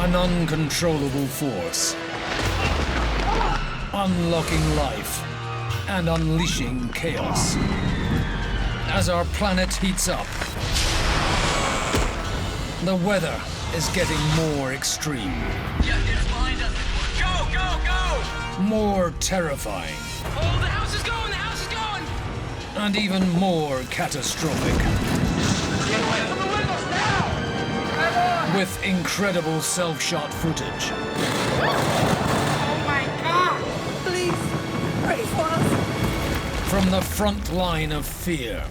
An uncontrollable force, unlocking life and unleashing chaos. As our planet heats up, the weather is getting more extreme. Yeah, it's behind us. Go, go, go! More terrifying. Oh, the house is going, the house is going! And even more catastrophic. Get away from the windows now! Come on! With incredible self-shot footage. Oh my God! Please, pray for us. From the front line of fear.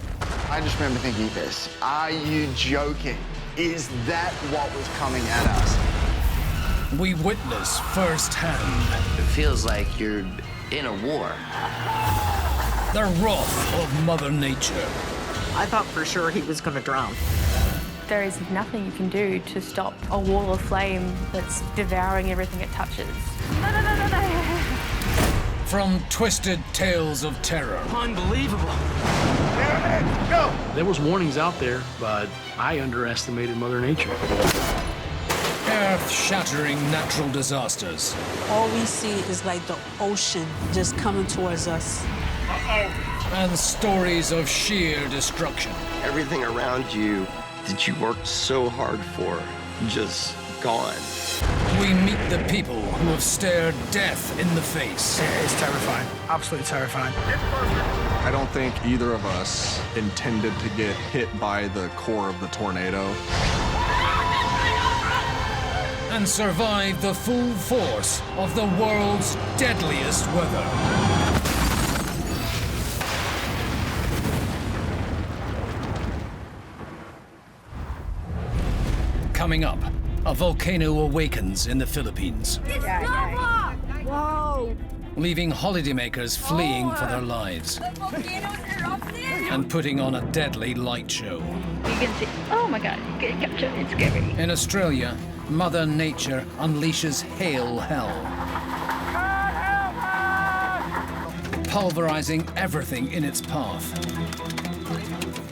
I just remember thinking this. Are you joking? Is that what was coming at us? We witness firsthand. It feels like you're in a war. The wrath of Mother Nature. I thought for sure he was going to drown. There is nothing you can do to stop a wall of flame that's devouring everything it touches. No, no, no, no, no. From twisted tales of terror. Unbelievable. Go! There was warnings out there, but I underestimated Mother Nature. Earth-shattering natural disasters. All we see is like the ocean just coming towards us. And stories of sheer destruction. Everything around you that you worked so hard for, just gone. We meet the people who have stared death in the face. It's terrifying, absolutely terrifying. I don't think either of us intended to get hit by the core of the tornado. And survive the full force of the world's deadliest weather. Coming up, a volcano awakens in the Philippines. It's lava! Whoa! Leaving holidaymakers fleeing for their lives. The volcano's erupting! And putting on a deadly light show. You can see, oh my God, you get captured, it's scary. In Australia, Mother Nature unleashes hail hell. Pulverizing everything in its path.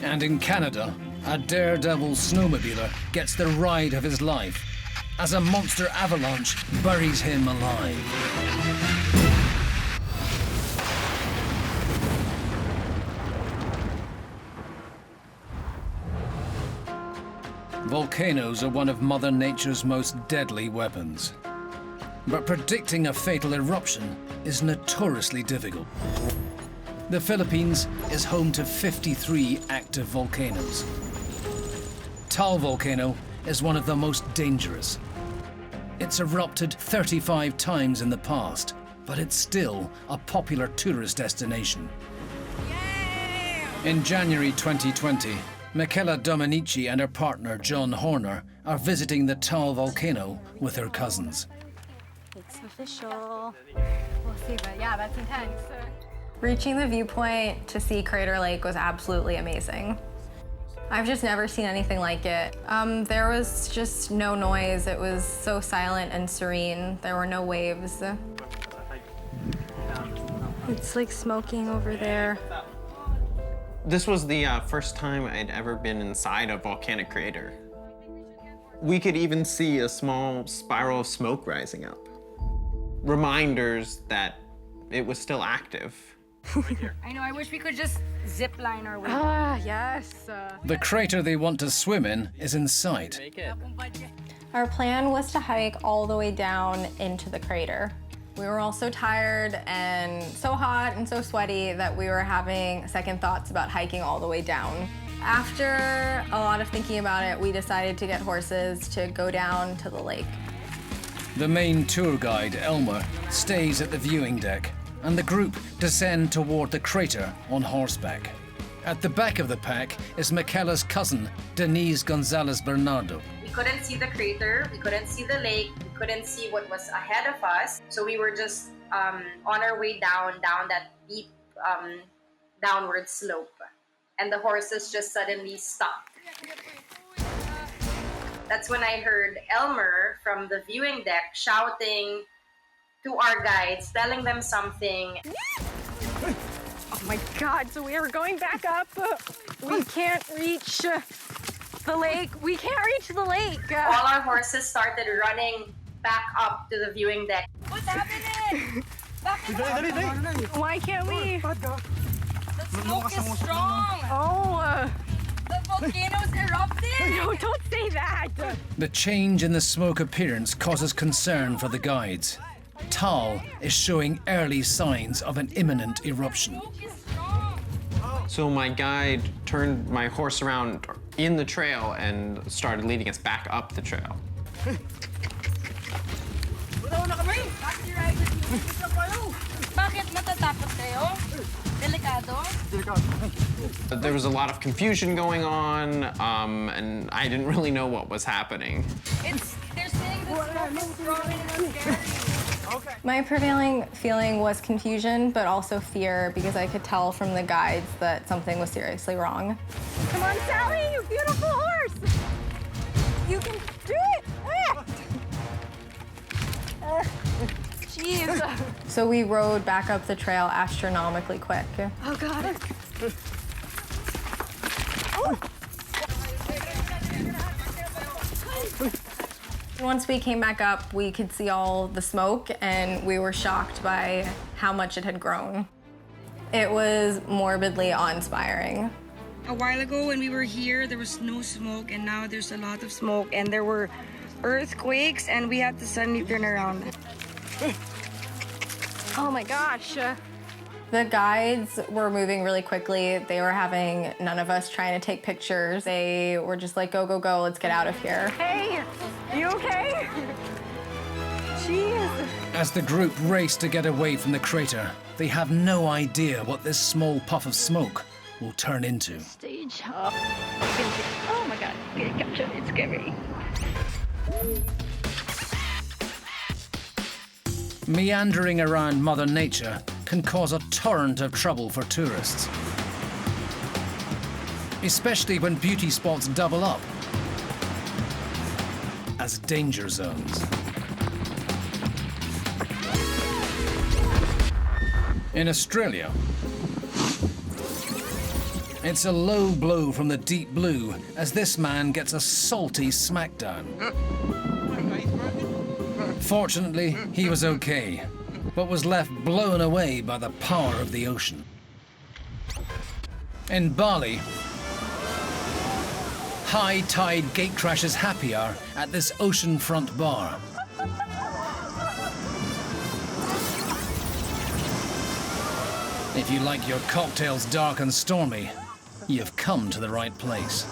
And in Canada, a daredevil snowmobiler gets the ride of his life as a monster avalanche buries him alive. Volcanoes are one of Mother Nature's most deadly weapons. But predicting a fatal eruption is notoriously difficult. The Philippines is home to 53 active volcanoes. Taal volcano is one of the most dangerous. It's erupted 35 times in the past, but it's still a popular tourist destination. In January 2020, Michela Dominici and her partner John Horner are visiting the Taal volcano with her cousins. It's official. We'll see, but yeah, that's intense. Reaching the viewpoint to see Crater Lake was absolutely amazing. I've just never seen anything like it. There was just no noise. It was so silent and serene. There were no waves. It's like smoking over there. This was the first time I'd ever been inside a volcanic crater. We could even see a small spiral of smoke rising up. Reminders that it was still active. I know, I wish we could just zip line our way. Ah, yes. The crater they want to swim in is in sight. Our plan was to hike all the way down into the crater. We were all so tired and so hot and so sweaty that we were having second thoughts about hiking all the way down. After a lot of thinking about it, we decided to get horses to go down to the lake. The main tour guide, Elmer, stays at the viewing deck, and the group descend toward the crater on horseback. At the back of the pack is Michela's cousin, Denise Gonzalez Bernardo. We couldn't see the crater, we couldn't see the lake, we couldn't see what was ahead of us, so we were just on our way down that deep downward slope. And the horses just suddenly stopped. That's when I heard Elmer from the viewing deck shouting to our guides, telling them something. Oh my God, so we are going back up. We can't reach the lake. We can't reach the lake. All our horses started running back up to the viewing deck. What's happening? Why can't we? The smoke is strong. Oh. The volcano's erupting. No, don't say that. The change in the smoke appearance causes concern for the guides. Taal is showing early signs of an imminent eruption. So my guide turned my horse around in the trail and started leading us back up the trail. Bakit matatakot kayo? Delikado? There was a lot of confusion going on, and I didn't really know what was happening. They're saying the smoke is strong and it's scary. My prevailing feeling was confusion, but also fear, because I could tell from the guides that something was seriously wrong. Come on, Sally, you beautiful horse. You can do it. Jeez. So we rode back up the trail astronomically quick. Oh, God. Once we came back up, we could see all the smoke, and we were shocked by how much it had grown. It was morbidly awe-inspiring. A while ago when we were here, there was no smoke, and now there's a lot of smoke, and there were earthquakes, and we had to suddenly turn around. Oh my gosh. The guides were moving really quickly. They were having none of us trying to take pictures. They were just like, go, go, go, let's get out of here. Hey, you okay? Jeez. As the group race to get away from the crater, they have no idea what this small puff of smoke will turn into. Stage. Oh my God, get captured, it's scary. Meandering around Mother Nature can cause a torrent of trouble for tourists, especially when beauty spots double up as danger zones. In Australia, it's a low blow from the deep blue as this man gets a salty smackdown. Fortunately, he was okay, but was left blown away by the power of the ocean. In Bali, high tide gatecrashers happy hour at this oceanfront bar. If you like your cocktails dark and stormy, you've come to the right place.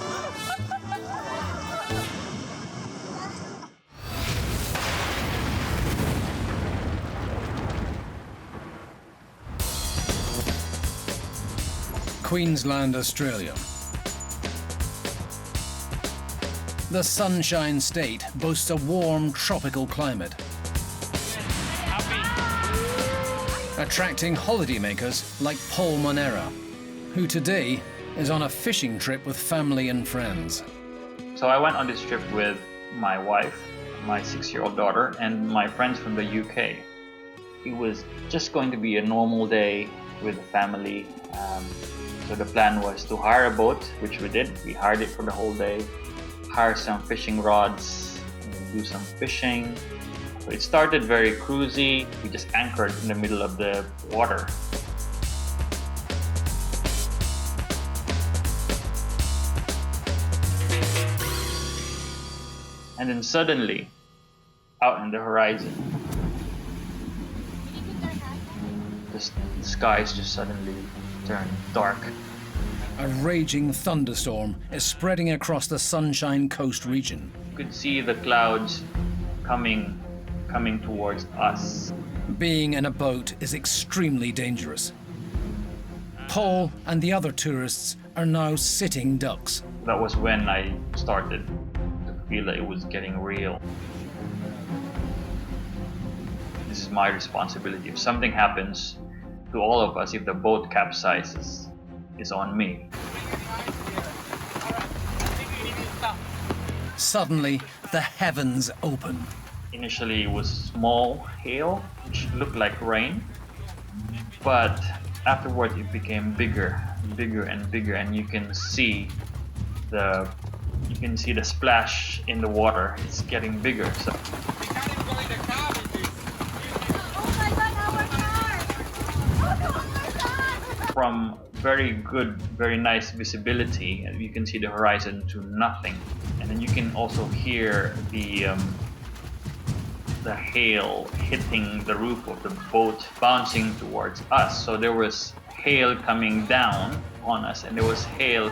Queensland, Australia. The Sunshine State boasts a warm tropical climate, attracting holidaymakers like Paul Monera, who today is on a fishing trip with family and friends. So I went on this trip with my wife, my 6-year-old daughter, and my friends from the UK. It was just going to be a normal day with the family. So the plan was to hire a boat, which we did. We hired it for the whole day, hire some fishing rods, and do some fishing. So it started very cruisy. We just anchored in the middle of the water. And then suddenly, out in the horizon, the skies just suddenly turned dark. A raging thunderstorm is spreading across the Sunshine Coast region. You could see the clouds coming towards us. Being in a boat is extremely dangerous. Paul and the other tourists are now sitting ducks. That was when I started to feel that it was getting real. This is my responsibility. If something happens to all of us, if the boat capsizes, it's on me. Suddenly, the heavens open. Initially, it was small hail, which looked like rain, but afterward it became bigger and bigger, and you can see the You can see the splash in the water. It's getting bigger. So from very good, very nice visibility, you can see the horizon to nothing. And then you can also hear the hail hitting the roof of the boat, bouncing towards us. So there was hail coming down on us, and there was hail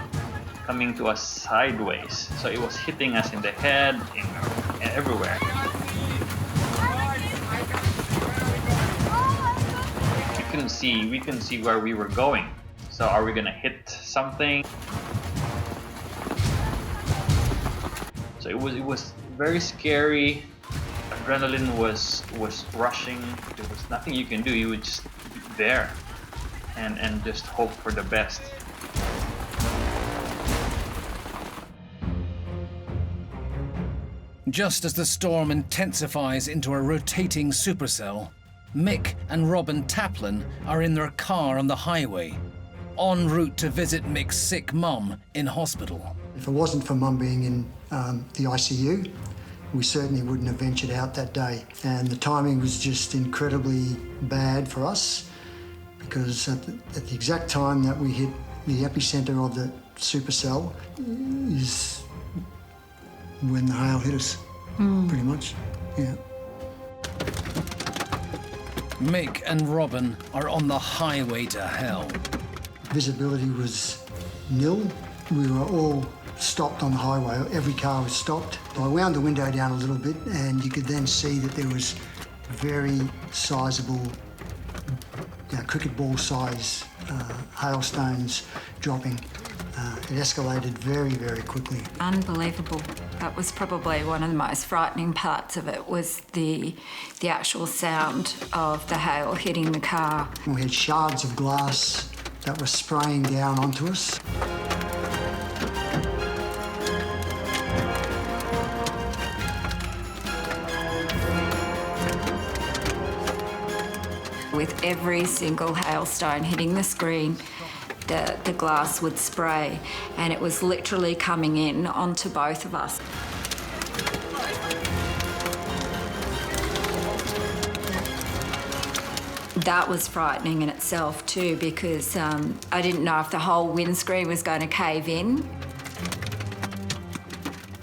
coming to us sideways. So it was hitting us in the head, everywhere. We couldn't see where we were going. So are we gonna hit something? So it was very scary. Adrenaline was rushing. There was nothing you can do. You would just be there and just hope for the best. Just as the storm intensifies into a rotating supercell, Mick and Robin Taplin are in their car on the highway, en route to visit Mick's sick mum in hospital. If it wasn't for Mum being in the ICU, we certainly wouldn't have ventured out that day. And the timing was just incredibly bad for us, because at the exact time that we hit the epicenter of the supercell is when the hail hit us, pretty much, yeah. Mick and Robin are on the highway to hell. Visibility was nil. We were all stopped on the highway. Every car was stopped. I wound the window down a little bit, and you could then see that there was very sizable, cricket ball size hailstones dropping. It escalated very, very quickly. Unbelievable. That was probably one of the most frightening parts of it, was the actual sound of the hail hitting the car. We had shards of glass that were spraying down onto us. With every single hailstone hitting the screen, the glass would spray, and it was literally coming in onto both of us. That was frightening in itself too, because I didn't know if the whole windscreen was going to cave in.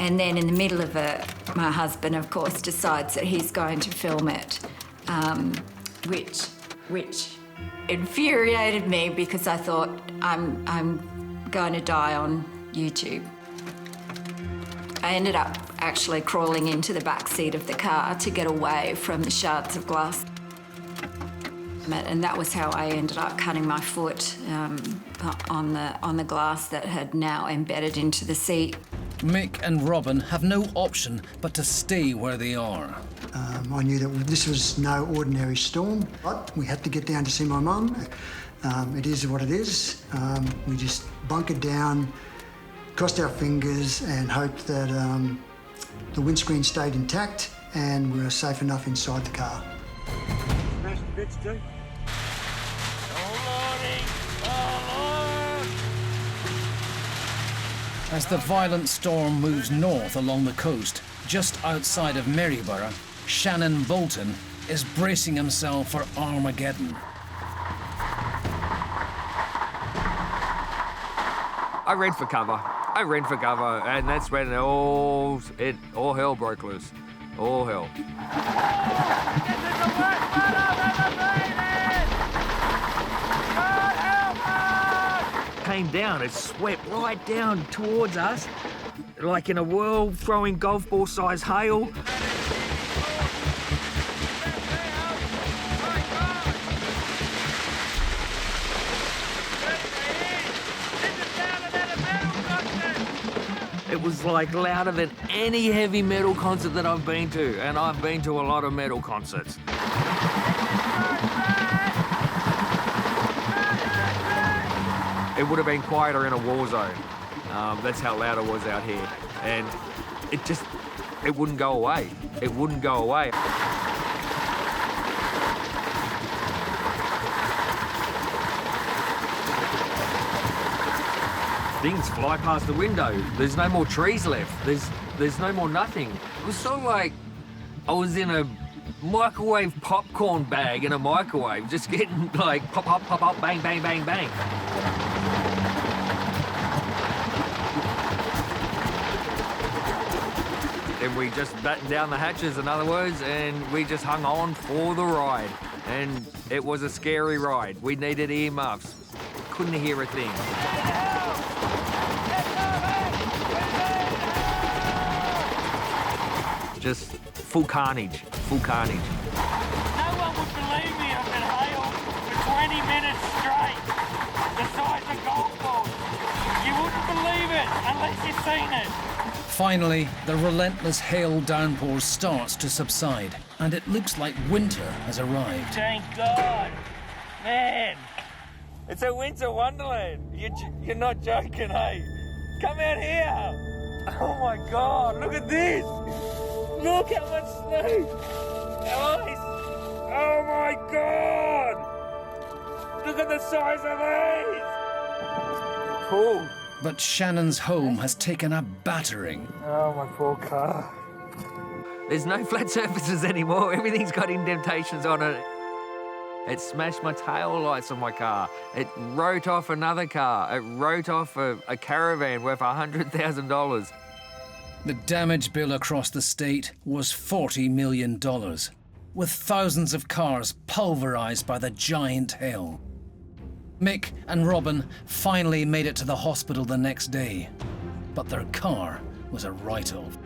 And then in the middle of it, my husband, of course, decides that he's going to film it, which infuriated me, because I thought, I'm going to die on YouTube. I ended up actually crawling into the back seat of the car to get away from the shards of glass. And that was how I ended up cutting my foot on the glass that had now embedded into the seat. Mick and Robin have no option but to stay where they are. I knew that this was no ordinary storm, but we had to get down to see my mum. It is what it is. We just bunkered down, crossed our fingers, and hoped that the windscreen stayed intact and we were safe enough inside the car. Smashed bits too. As the violent storm moves north along the coast, just outside of Maryborough, Shannon Bolton is bracing himself for Armageddon. I ran for cover, and that's when all hell broke loose. All hell. Came down, it swept right down towards us, like in a whirl, throwing golf ball size hail. It was like louder than any heavy metal concert that I've been to, and I've been to a lot of metal concerts. It would have been quieter in a war zone. That's how loud it was out here. And it wouldn't go away. It wouldn't go away. things fly past the window. There's no more trees left. There's no more nothing. It was sort of like I was in a microwave popcorn bag in a microwave, just getting like pop, pop, pop, pop, bang, bang, bang, bang. And we just battened down the hatches, in other words, and we just hung on for the ride. And it was a scary ride. We needed earmuffs. Couldn't hear a thing. Just full carnage, full carnage. No one would believe me if it hailed for 20 minutes straight, the size of golf balls. You wouldn't believe it unless you've seen it. Finally, the relentless hail downpour starts to subside, and it looks like winter has arrived. Thank God. Man, it's a winter wonderland. You're not joking, hey? Come out here. Oh my God, look at this. Look how much snow. Ice. Oh my God. Look at the size of these. Cool. But Shannon's home has taken a battering. Oh, my poor car. There's no flat surfaces anymore. Everything's got indentations on it. It smashed my tail lights on my car. It wrote off another car. It wrote off a caravan worth $100,000. The damage bill across the state was $40 million, with thousands of cars pulverized by the giant hail. Mick and Robin finally made it to the hospital the next day, but their car was a write-off.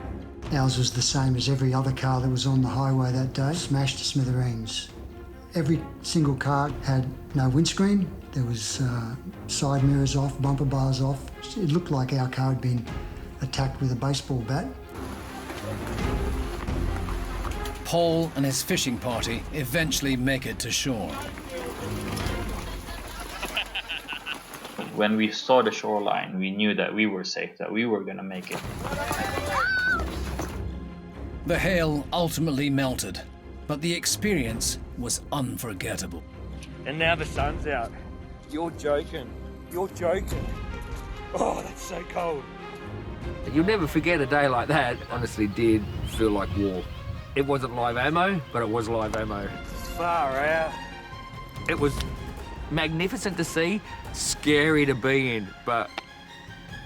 Ours was the same as every other car that was on the highway that day, smashed to smithereens. Every single car had no windscreen. There was side mirrors off, bumper bars off. It looked like our car had been attacked with a baseball bat. Paul and his fishing party eventually make it to shore. When we saw the shoreline, we knew that we were safe, that we were going to make it. The hail ultimately melted, but the experience was unforgettable. And now the sun's out. You're joking. You're joking. Oh, that's so cold. You'll never forget a day like that. Honestly did feel like war. It wasn't live ammo, but it was live ammo. Far out. It was magnificent to see, scary to be in, but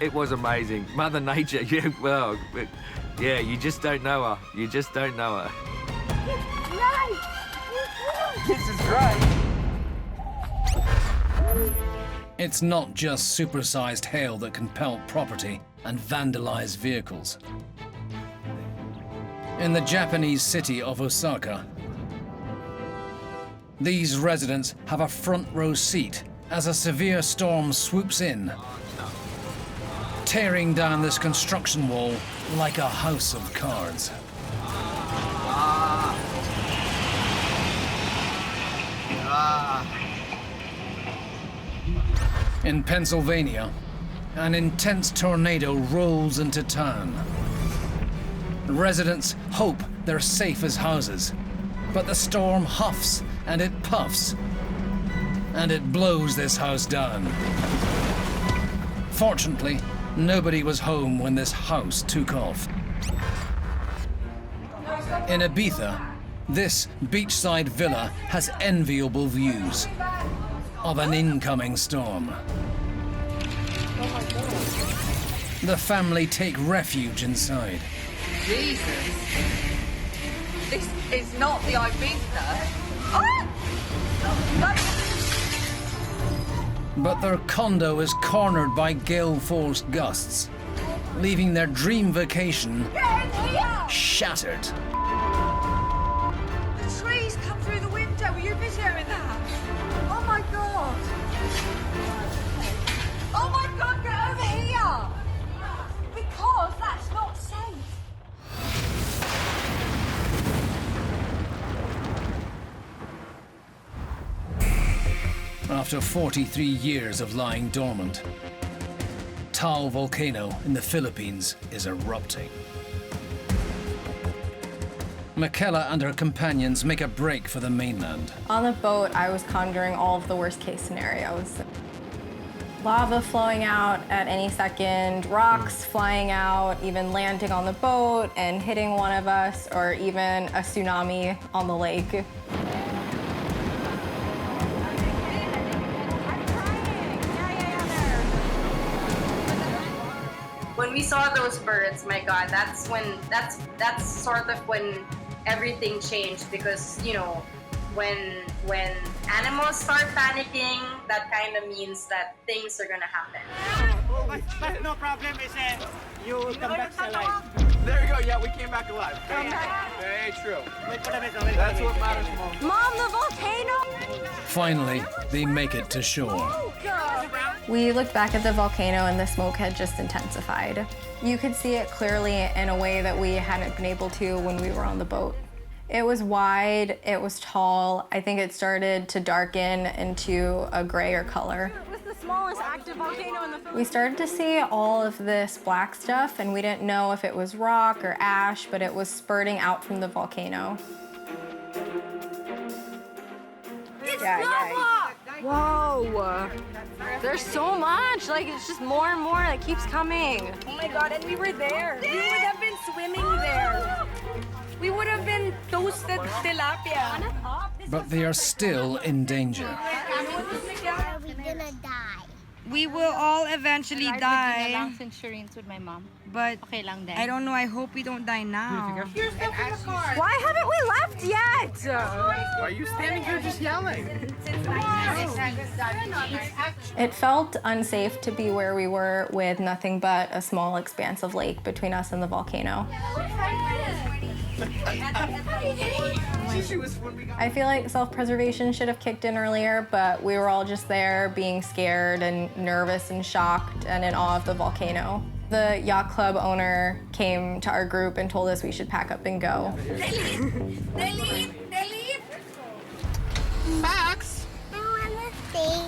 it was amazing. Mother Nature, yeah, well, yeah, you just don't know her. You just don't know her. This is great. It's not just supersized hail that can pelt property and vandalize vehicles. In the Japanese city of Osaka, these residents have a front row seat as a severe storm swoops in, tearing down this construction wall like a house of cards. In Pennsylvania, an intense tornado rolls into town. Residents hope they're safe as houses, but the storm huffs and it puffs, and it blows this house down. Fortunately, nobody was home when this house took off. In Ibiza, this beachside villa has enviable views of an incoming storm. The family take refuge inside. Jesus. This is not the Ibiza. Oh! But their condo is cornered by gale-force gusts, leaving their dream vacation shattered. The trees come through the window. Were you videoing that? Oh my God. Oh my God, get over here. Because that's not safe. After 43 years of lying dormant, Taal volcano in the Philippines is erupting. Michaela and her companions make a break for the mainland. On the boat, I was conjuring all of the worst case scenarios. Lava flowing out at any second, rocks flying out, even landing on the boat and hitting one of us, or even a tsunami on the lake. When we saw those birds, my God, that's sort of when everything changed, because you know, when animals start panicking, that kind of means that things are gonna happen. But no problem is you come back alive. There you go. Yeah, we came back alive. Very true. That's what matters most. Mom, the volcano! Finally, they make it to shore. We looked back at the volcano and the smoke had just intensified. You could see it clearly in a way that we hadn't been able to when we were on the boat. It was wide, it was tall. I think it started to darken into a grayer color. It was the smallest active volcano in the Philippines. We started to see all of this black stuff, and we didn't know if it was rock or ash, but it was spurting out from the volcano. It's lava! Whoa! There's so much, like it's just more and more that keeps coming. Oh my God, and we were there. We would have been swimming there. We would have been toasted tilapia. But they are still in danger. Are we gonna die? We will all eventually die. Insurance with my mom. But okay lang din. I don't know, I hope we don't die now. Why haven't we left yet? Why are you standing here just yelling? It felt unsafe to be where we were with nothing but a small expanse of lake between us and the volcano. I feel like self-preservation should have kicked in earlier, but we were all just there being scared and nervous and shocked and in awe of the volcano. The yacht club owner came to our group and told us we should pack up and go. They leave! Max! I wanna stay.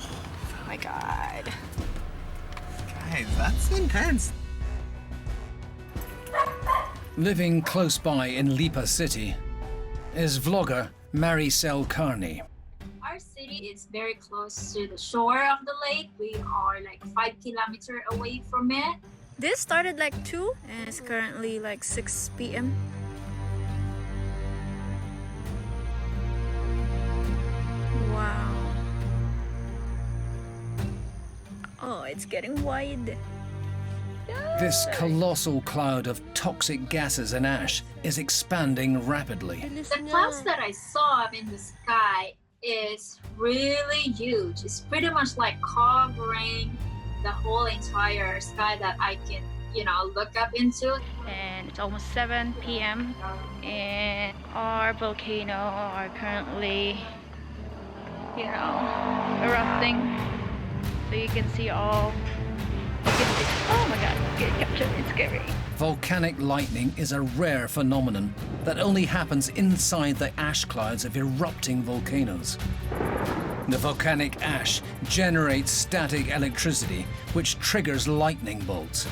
Oh my God. Guys, that's intense. Living close by in Lipa City is vlogger Maricel Carney. Our city is very close to the shore of the lake. We are like 5 kilometers away from it. This started like 2 and it's currently like 6 p.m. Wow. Oh, it's getting wide. This colossal cloud of toxic gases and ash is expanding rapidly. The clouds that I saw in the sky is really huge. It's pretty much like covering the whole entire sky that I can, look up into. And it's almost 7 p.m. and our volcano are currently, erupting. So you can see all. Oh my God, get captured, it's scary. Volcanic lightning is a rare phenomenon that only happens inside the ash clouds of erupting volcanoes. The volcanic ash generates static electricity, which triggers lightning bolts,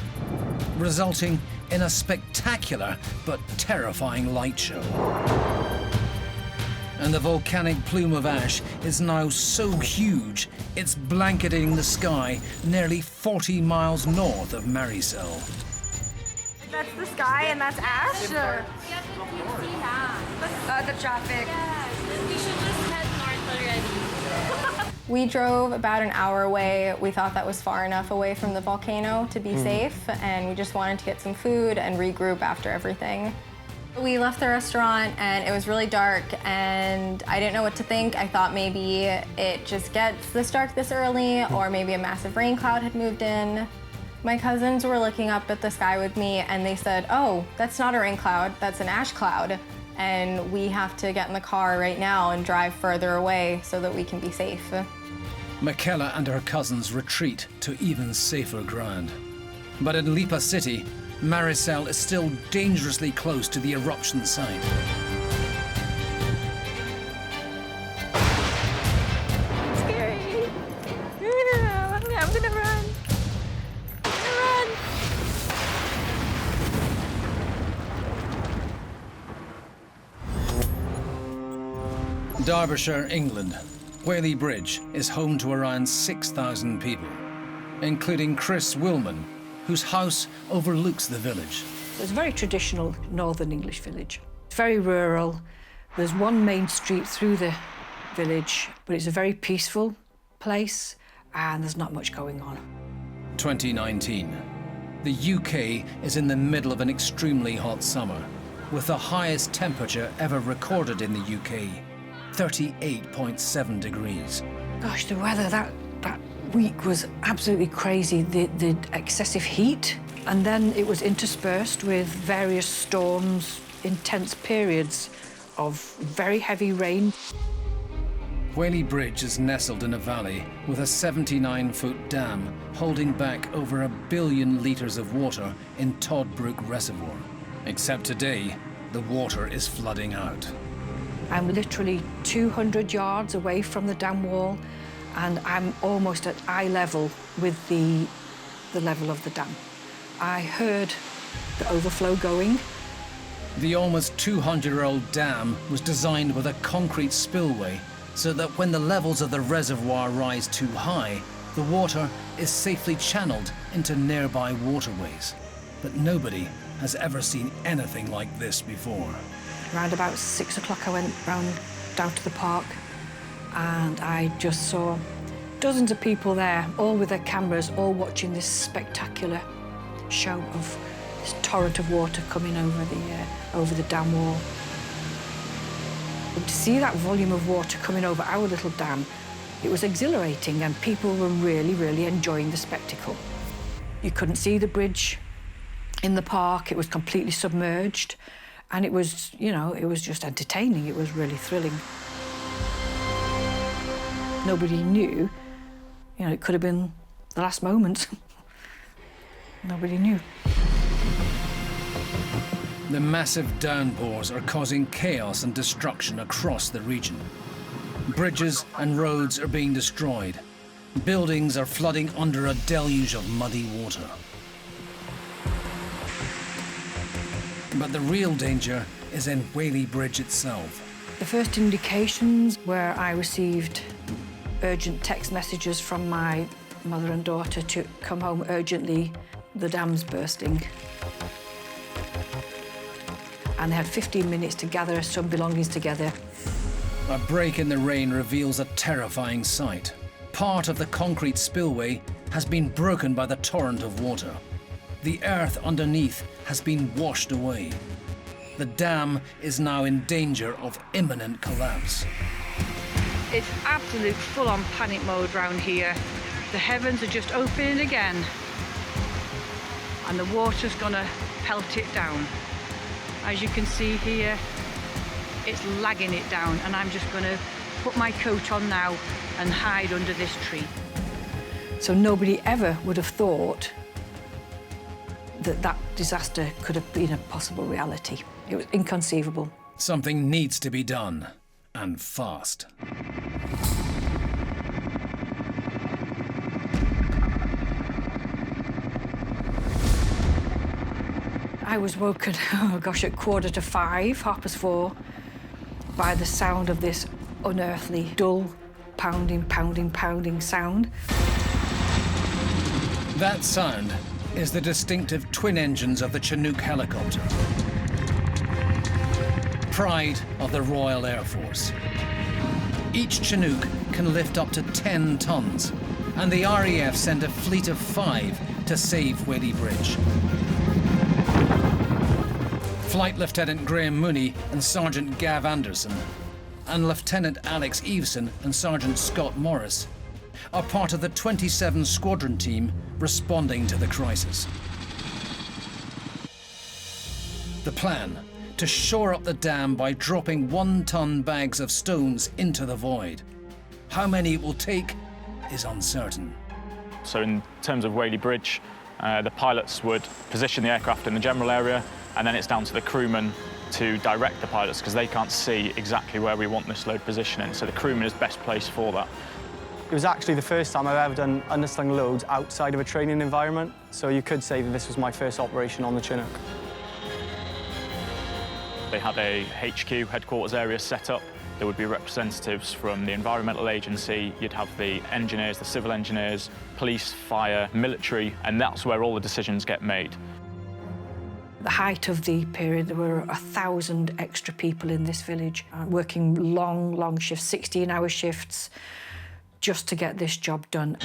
resulting in a spectacular but terrifying light show. And the volcanic plume of ash is now so huge, it's blanketing the sky nearly 40 miles north of Maricel. That's the sky and that's ash? The traffic. We should just head north already. We drove about an hour away. We thought that was far enough away from the volcano to be safe, and we just wanted to get some food and regroup after everything. We left the restaurant and it was really dark and I didn't know what to think. I thought maybe it just gets this dark this early, or maybe a massive rain cloud had moved in. My cousins were looking up at the sky with me and they said, "Oh, that's not a rain cloud, that's an ash cloud. And we have to get in the car right now and drive further away so that we can be safe." Michaela and her cousins retreat to even safer ground. But in Lipa City, Maricel is still dangerously close to the eruption site. Scary. I'm gonna run. Derbyshire, England. Whaley Bridge is home to around 6,000 people, including Chris Willman, whose house overlooks the village. It's a very traditional Northern English village. It's very rural. There's one main street through the village, but it's a very peaceful place and there's not much going on. 2019. The UK is in the middle of an extremely hot summer, with the highest temperature ever recorded in the UK, 38.7 degrees. Gosh, the weather that week was absolutely crazy. The excessive heat, and then it was interspersed with various storms, intense periods of very heavy rain. Whaley Bridge is nestled in a valley with a 79-foot dam holding back over 1 billion litres of water in Toddbrook Reservoir. Except today, the water is flooding out. I'm literally 200 yards away from the dam wall, and I'm almost at eye level with the level of the dam. I heard the overflow going. The almost 200-year-old dam was designed with a concrete spillway so that when the levels of the reservoir rise too high, the water is safely channeled into nearby waterways. But nobody has ever seen anything like this before. Around about 6 o'clock, I went round down to the park, and I just saw dozens of people there, all with their cameras, all watching this spectacular show of this torrent of water coming over the dam wall. And to see that volume of water coming over our little dam, it was exhilarating, and people were really, really enjoying the spectacle. You couldn't see the bridge in the park. It was completely submerged, and it was, you know, it was just entertaining. It was really thrilling. Nobody knew, you know, it could have been the last moment. Nobody knew. The massive downpours are causing chaos and destruction across the region. Bridges and roads are being destroyed. Buildings are flooding under a deluge of muddy water. But the real danger is in Whaley Bridge itself. The first indications were I received urgent text messages from my mother and daughter to come home urgently. The dam's bursting. And they had 15 minutes to gather some belongings together. A break in the rain reveals a terrifying sight. Part of the concrete spillway has been broken by the torrent of water. The earth underneath has been washed away. The dam is now in danger of imminent collapse. It's absolute full-on panic mode round here. The heavens are just opening again, and the water's gonna pelt it down. As you can see here, it's lagging it down, and I'm just gonna put my coat on now and hide under this tree. So nobody ever would have thought that that disaster could have been a possible reality. It was inconceivable. Something needs to be done, and fast. I was woken, oh gosh, at 4:45, 4:30, by the sound of this unearthly, dull, pounding, pounding, pounding sound. That sound is the distinctive twin engines of the Chinook helicopter. Pride of the Royal Air Force. Each Chinook can lift up to 10 tons, and the RAF sent a fleet of 5 to save Whaley Bridge. Flight Lieutenant Graham Mooney and Sergeant Gav Anderson, and Lieutenant Alex Eveson and Sergeant Scott Morris are part of the 27 Squadron team responding to the crisis. The plan: to shore up the dam by dropping 1-ton bags of stones into the void. How many it will take is uncertain. So in terms of Whaley Bridge, the pilots would position the aircraft in the general area, and then it's down to the crewmen to direct the pilots because they can't see exactly where we want this load positioning. So the crewman is best placed for that. It was actually the first time I've ever done underslung loads outside of a training environment, so you could say that this was my first operation on the Chinook. They had a HQ, headquarters area, set up There would be representatives from the environmental agency, you'd have the engineers, the civil engineers, police, fire, military, and that's where all the decisions get made. The height of the period, there were 1,000 extra people in this village, working long shifts, 16-hour shifts, just to get this job done.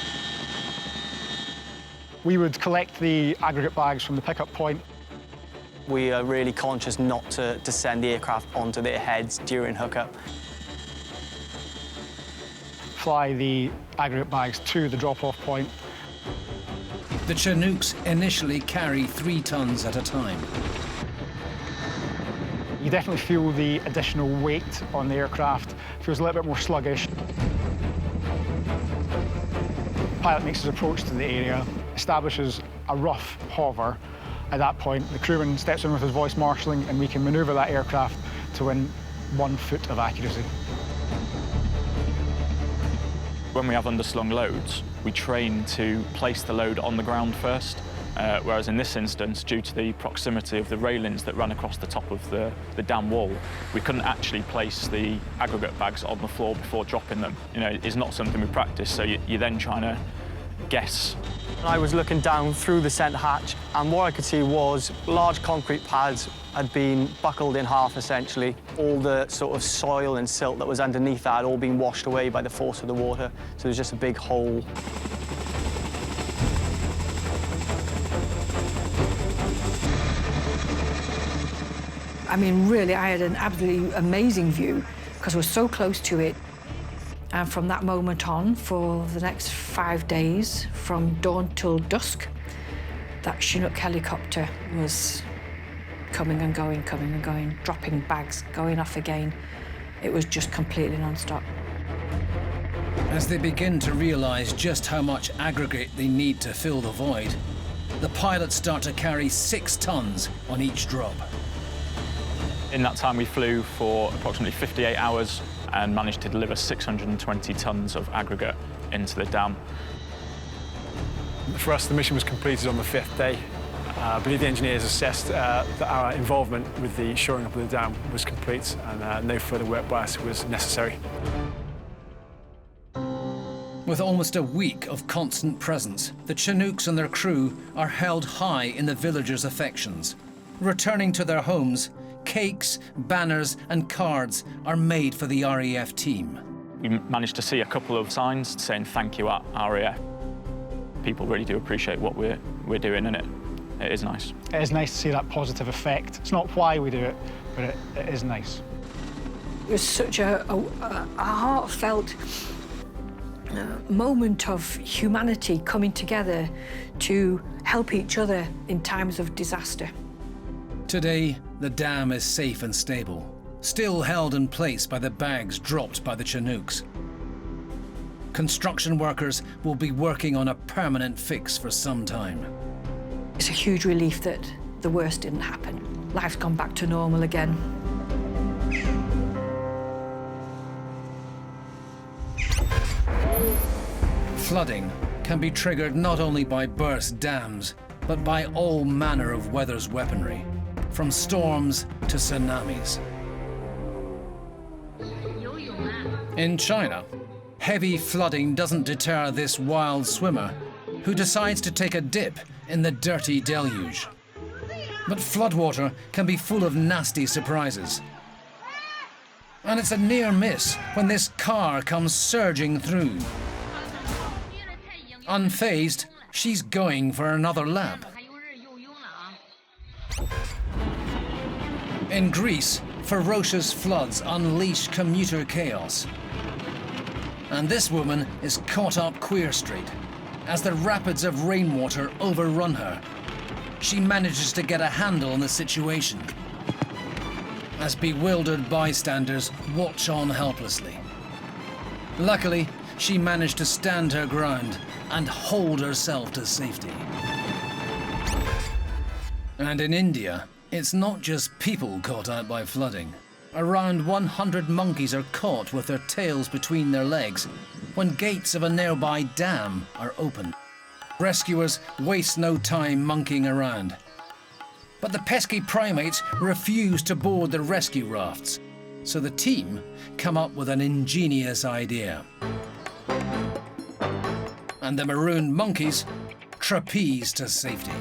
We would collect the aggregate bags from the pickup point. We are really conscious not to descend the aircraft onto their heads during hookup. Fly the aggregate bags to the drop-off point. The Chinooks initially carry 3 tons at a time. You definitely feel the additional weight on the aircraft. It feels a little bit more sluggish. The pilot makes his approach to the area, establishes a rough hover. At that point, the crewman steps in with his voice marshalling, and we can manoeuvre that aircraft to win 1 foot of accuracy. When we have underslung loads, we train to place the load on the ground first, whereas in this instance, due to the proximity of the railings that run across the top of the dam wall, we couldn't actually place the aggregate bags on the floor before dropping them. You know, it's not something we practice, so you're then trying to guess. I was looking down through the centre hatch, and what I could see was large concrete pads had been buckled in half, essentially. All the sort of soil and silt that was underneath that had all been washed away by the force of the water, so there's just a big hole. I mean, really, I had an absolutely amazing view because I was so close to it. And from that moment on, for the next 5 days, from dawn till dusk, that Chinook helicopter was coming and going, dropping bags, going off again. It was just completely non-stop. As they begin to realise just how much aggregate they need to fill the void, the pilots start to carry 6 tons on each drop. In that time, we flew for approximately 58 hours and managed to deliver 620 tons of aggregate into the dam. For us, the mission was completed on the 5th day. I believe the engineers assessed that our involvement with the shoring up of the dam was complete and no further work by us was necessary. With almost a week of constant presence, the Chinooks and their crew are held high in the villagers' affections. Returning to their homes, cakes, banners and cards are made for the RAF team. We managed to see a couple of signs saying thank you at RAF. People really do appreciate what we're doing, and it is nice. It is nice to see that positive effect. It's not why we do it, but it is nice. It was such a heartfelt moment of humanity coming together to help each other in times of disaster. Today, the dam is safe and stable, still held in place by the bags dropped by the Chinooks. Construction workers will be working on a permanent fix for some time. It's a huge relief that the worst didn't happen. Life's gone back to normal again. Flooding can be triggered not only by burst dams, but by all manner of weather's weaponry, from storms to tsunamis. In China, heavy flooding doesn't deter this wild swimmer who decides to take a dip in the dirty deluge. But floodwater can be full of nasty surprises. And it's a near miss when this car comes surging through. Unfazed, she's going for another lap. In Greece, ferocious floods unleash commuter chaos. And this woman is caught up Queer Street as the rapids of rainwater overrun her. She manages to get a handle on the situation as bewildered bystanders watch on helplessly. Luckily, she managed to stand her ground and hold herself to safety. And in India, it's not just people caught out by flooding. Around 100 monkeys are caught with their tails between their legs when gates of a nearby dam are opened. Rescuers waste no time monkeying around. But the pesky primates refuse to board the rescue rafts, So the team come up with an ingenious idea. And the marooned monkeys trapeze to safety.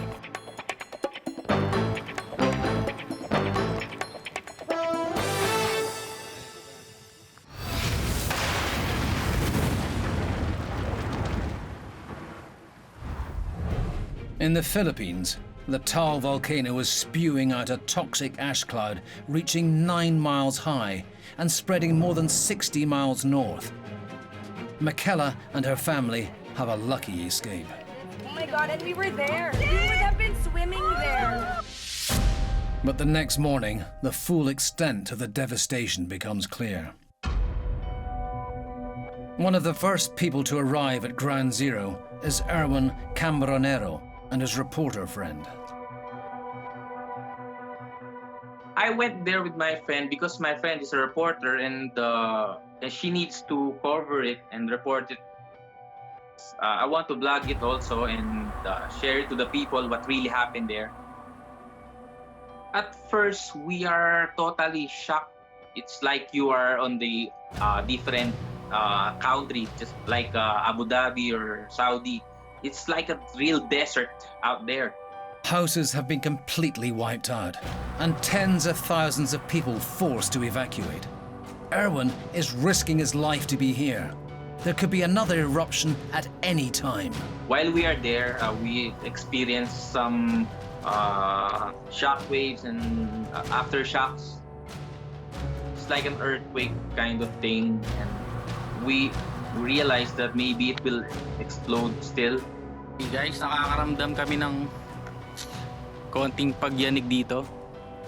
In the Philippines, the Taal volcano is spewing out a toxic ash cloud reaching 9 miles high and spreading more than 60 miles north. Michaela and her family have a lucky escape. Oh my God, and we were there. We would have been swimming there. But the next morning, the full extent of the devastation becomes clear. One of the first people to arrive at Ground Zero is Erwin Cambronero and his reporter friend. I went there with my friend because my friend is a reporter and she needs to cover it and report it. I want to blog it also and share it to the people what really happened there. At first, we are totally shocked. It's like you are on the different country, just like Abu Dhabi or Saudi. It's like a real desert out there. Houses have been completely wiped out and tens of thousands of people forced to evacuate. Erwin is risking his life to be here. There could be another eruption at any time. While we are there, we experienced some shock waves and aftershocks. It's like an earthquake kind of thing. And we realized that maybe it will explode still. Hey guys, nakakaramdam kami ng konting pagyanig dito.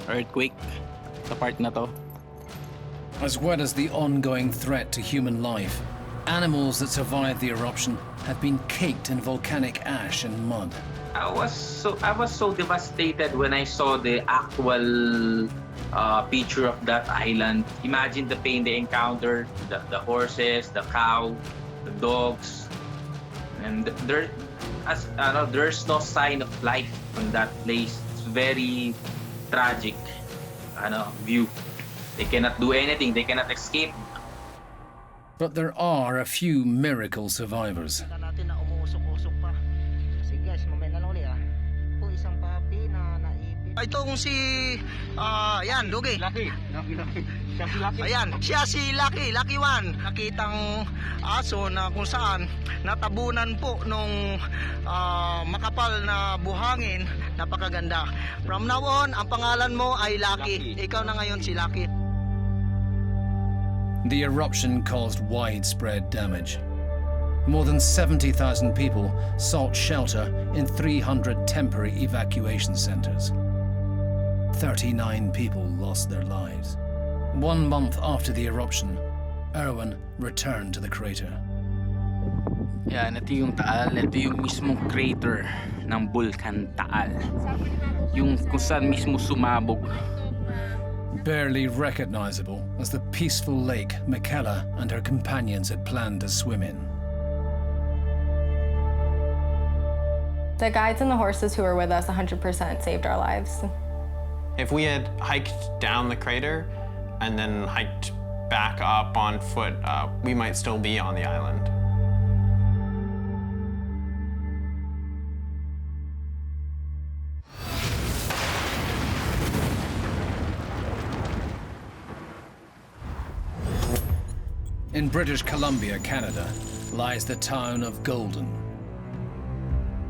Earthquake sa part na to. As well as the ongoing threat to human life, animals that survived the eruption have been caked in volcanic ash and mud. I was so devastated when I saw the actual picture of that island. Imagine the pain they encountered, the horses, the cow, the dogs, and there's no sign of life on that place. It's very tragic view. They cannot do anything, they cannot escape. But there are a few miracle survivors. Itong si, yan, Dugi. Ayan, siya si Lucky, Lucky One. Nakitang aso na kung saan natabunan po nung makapal na buhangin. Napakaganda. From now on, ang pangalan mo ay Lucky. Ikaw na ngayon si Lucky. The eruption caused widespread damage. More than 70,000 people sought shelter in 300 temporary evacuation centers. 39 people lost their lives. 1 month after the eruption, Erwin returned to the crater. Yan, ito yung Taal. Ito yung mismong crater ng Volcan Taal. Yung kung saan mismo sumabog. Barely recognizable as the peaceful lake Michaela and her companions had planned to swim in. The guides and the horses who were with us 100% saved our lives. If we had hiked down the crater and then hiked back up on foot, we might still be on the island. In British Columbia, Canada, lies the town of Golden.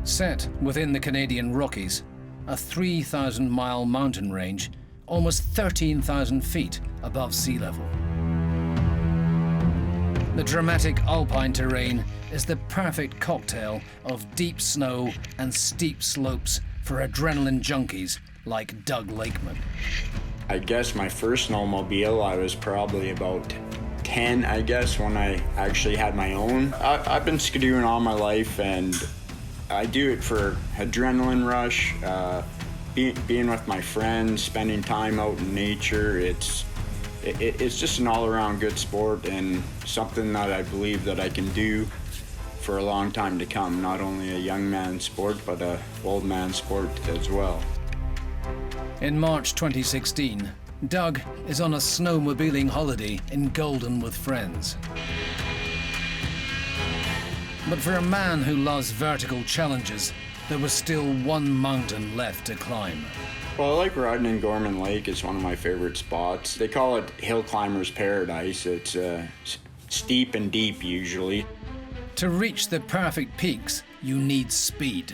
Set within the Canadian Rockies, a 3,000-mile mountain range, almost 13,000 feet above sea level. The dramatic alpine terrain is the perfect cocktail of deep snow and steep slopes for adrenaline junkies like Doug Lakeman. I guess my first snowmobile, I was probably about 10, I guess, when I actually had my own. I've been skidooing all my life, and I do it for adrenaline rush, being with my friends, spending time out in nature. It's just an all-around good sport and something that I believe that I can do for a long time to come. Not only a young man's sport, but a old man's sport as well. In March 2016, Doug is on a snowmobiling holiday in Golden with friends. But for a man who loves vertical challenges, there was still one mountain left to climb. Well, I like riding in Gorman Lake. It's one of my favorite spots. They call it Hill Climber's Paradise. It's steep and deep usually. To reach the perfect peaks, you need speed.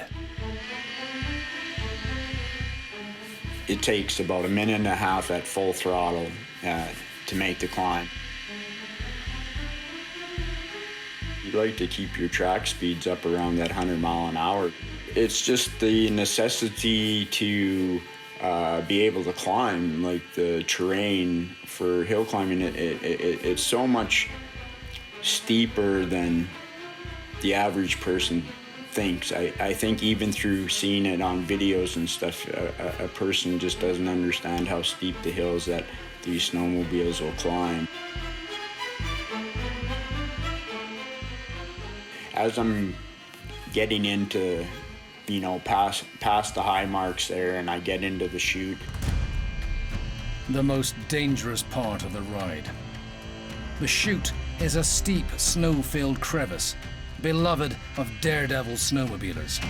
It takes about 1.5 minutes at full throttle to make the climb. You like to keep your track speeds up around that 100 mile an hour. It's just the necessity to be able to climb, like the terrain for hill climbing. It's so much steeper than the average person thinks. I think even through seeing it on videos and stuff, a person just doesn't understand how steep the hills that these snowmobiles will climb. As I'm getting into, you know, past the high marks there, and I get into the chute. The most dangerous part of the ride. The chute is a steep, snow-filled crevice, beloved of daredevil snowmobilers.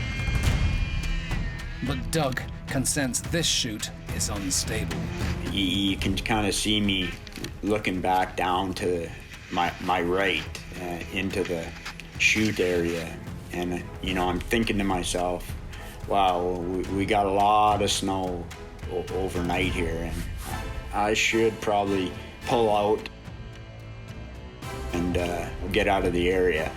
But Doug can sense this chute is unstable. You can kind of see me looking back down to my right into the chute area, and you know, I'm thinking to myself, wow, we got a lot of snow overnight here, and I should probably pull out and get out of the area.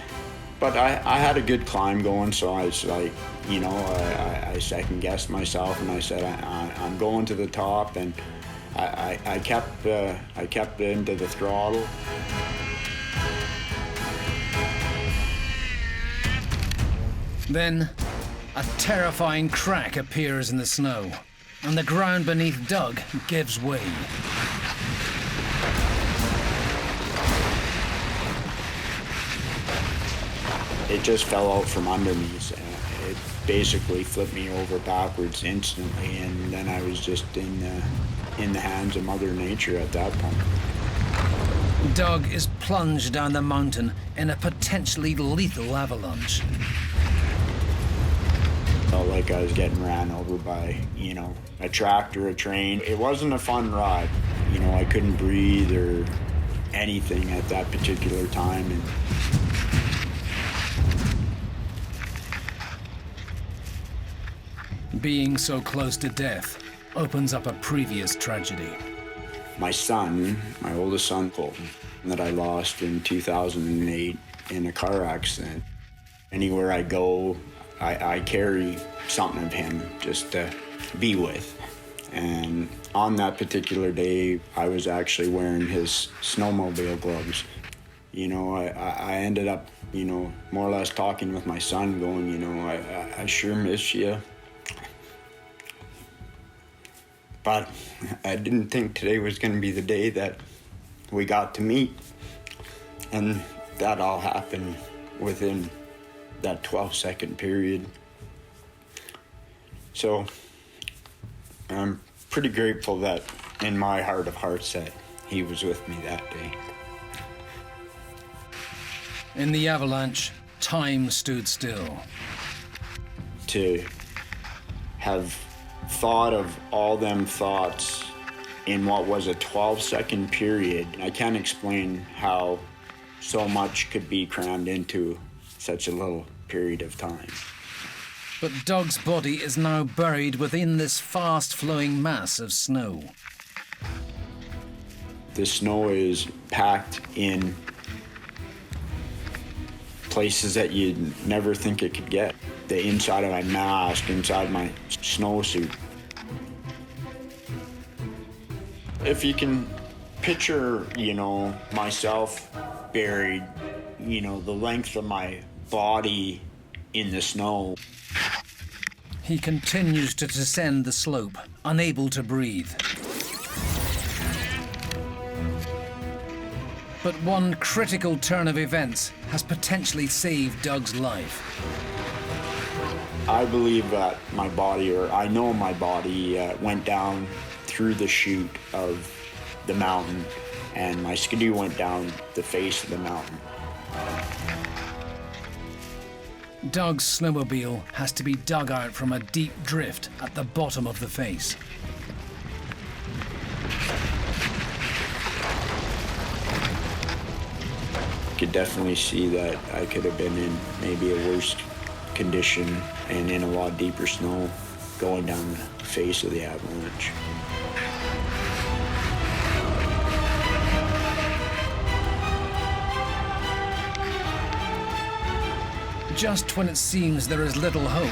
But I had a good climb going, so I was like, you know, I second-guessed myself, and I said, I'm going to the top, and I kept into the throttle. Then, a terrifying crack appears in the snow, and the ground beneath Doug gives way. It just fell out from under me. It basically flipped me over backwards instantly, and then I was just in the hands of Mother Nature at that point. Doug is plunged down the mountain in a potentially lethal avalanche. Felt like I was getting ran over by, you know, a tractor, a train. It wasn't a fun ride. You know, I couldn't breathe or anything at that particular time. And being so close to death opens up a previous tragedy. My son, my oldest son, Colton, that I lost in 2008 in a car accident. Anywhere I go, I carry something of him just to be with. And on that particular day, I was actually wearing his snowmobile gloves. You know, I ended up, you know, more or less talking with my son, going, you know, I sure miss you. But I didn't think today was going to be the day that we got to meet. And that all happened within that 12-second period. So I'm pretty grateful that in my heart of hearts that he was with me that day. In the avalanche, time stood still. To have thought of all them thoughts in what was a 12-second period, I can't explain how so much could be crammed into such a little period of time. But Doug's body is now buried within this fast-flowing mass of snow. The snow is packed in places that you'd never think it could get. The inside of my mask, inside my snowsuit. If you can picture, you know, myself buried, you know, the length of my body in the snow. He continues to descend the slope, unable to breathe. But one critical turn of events has potentially saved Doug's life. I believe that my body, or I know my body, went down through the chute of the mountain, and my skidoo went down the face of the mountain. Doug's snowmobile has to be dug out from a deep drift at the bottom of the face. Could definitely see that I could have been in maybe a worse condition and in a lot deeper snow going down the face of the avalanche. Just when it seems there is little hope,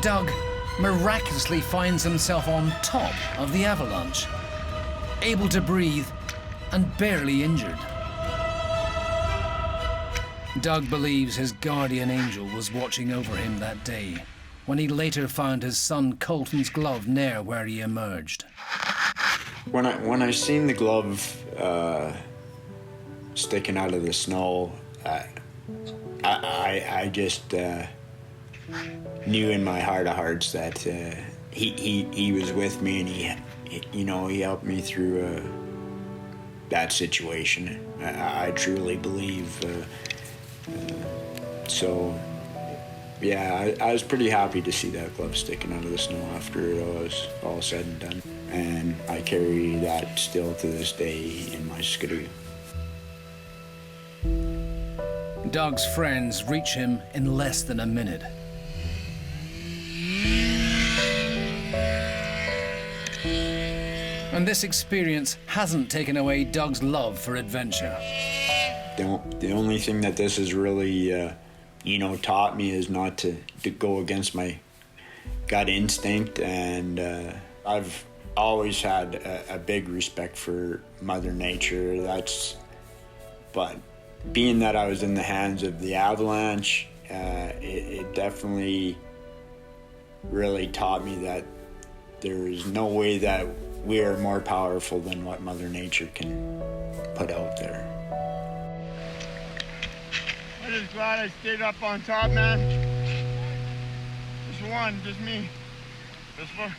Doug miraculously finds himself on top of the avalanche, able to breathe and barely injured. Doug believes his guardian angel was watching over him that day, when he later found his son Colton's glove near where he emerged. When I seen the glove sticking out of the snow, I just knew in my heart of hearts that he was with me, and he helped me through that situation. I truly believe. So, yeah, I was pretty happy to see that glove sticking out of the snow after it was all said and done. And I carry that still to this day in my skidoo. Doug's friends reach him in less than a minute. And this experience hasn't taken away Doug's love for adventure. The only thing that this has really, taught me is not to go against my gut instinct. And I've always had a big respect for Mother Nature. But being that I was in the hands of the avalanche, it definitely really taught me that there is no way that we are more powerful than what Mother Nature can put out there. I'm just glad I stayed up on top, man. Just one, just me. Just one.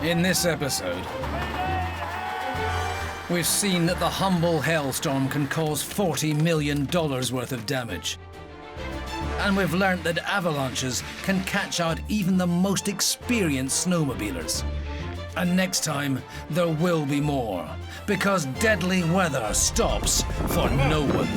In this episode, we've seen that the humble hailstorm can cause $40 million worth of damage. And we've learned that avalanches can catch out even the most experienced snowmobilers. And next time, there will be more, because deadly weather stops for no one.